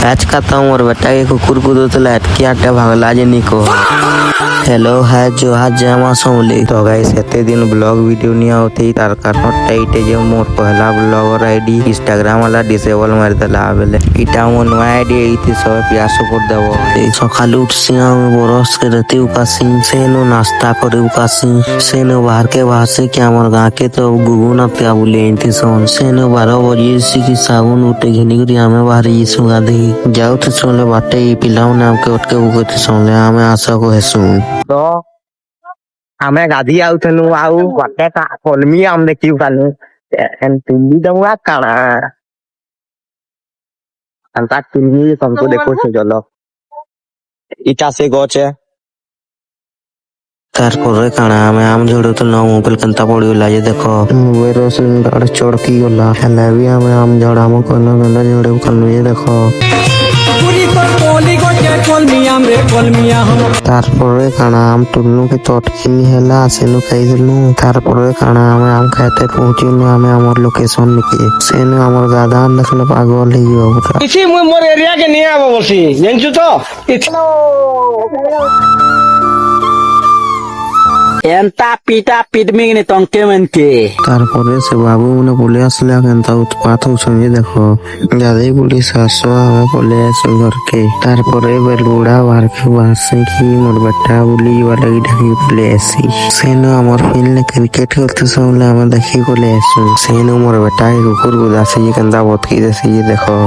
आज खाता हूँ और बेटा के कुकुर कूदो तो लटकी आटे भागला जे निको। हेलो है जो हाथ जामा सौली तो गाइस एते दिन ब्लॉग वीडियो नहीं होती तार कारण टाइटे जे मोर पहला ब्लॉगर आईडी इंस्टाग्राम वाला डिसेबल मार देला बेले इटा मो नया आईडी एथि सब प्यास कर देबो ए सकाल उठसी हम बरस के रहती उकासी सेनो नाश्ता करे उकासी सेनो बाहर के से कि हमर गांव के तो गुगुना प्या बोले एथि सोन सेनो 12 बजे सी की साबुन उठे घिनी करी हमें बाहर ये सुगा दे जाऊ तो सोले बाटे पिलाऊ नाम के उठ के उगते सोले हमें आशा को हेसुन तो आमे गाधी आउथनु आउ बाटे का कलमी आम देखिउ कानु एन तिल्ली दमुआ काना अंता तिल्ली तुमको देखो से चलो इटा से गचे तारपरे काना आमे आम झोड़ो तो ना मोबाइल कंता पड़ियोला जे देखो मोबाइल रोशन गाड़ चढ़की गला हेला भी आमे आम झोड़ा म कोनो गंदा झोड़े कानु ये देखो तारपरे काना आम टुल्लू के चटकी हेला सेनु खाई देलु तारपरे काना आमे आम खाते पहुंचिनु आमे हमर लोकेशन लिखे सेनु हमर गादा देखले पागल ही हो पूरा इसी मोर एरिया के नहीं आबो बसी जानछु तो एंता पीटा पिटमिंग ने तंके मन के तारपरे से बाबू मने बोले असले केनता उत्पात हो छे देखो दादी बुढ़ी सासु हमें बोले ऐसे घर के तारपरे बेलुड़ा बाहर के बासे की मोर बेटा बुली वाला की ढकी बोले ऐसी सेनो हमर फिल्म क्रिकेट खेलते समय हमें देखी बोले ऐसे सेनो मोर बेटा के कुकुर गुदासी ये केनता बहुत की जैसे ये देखो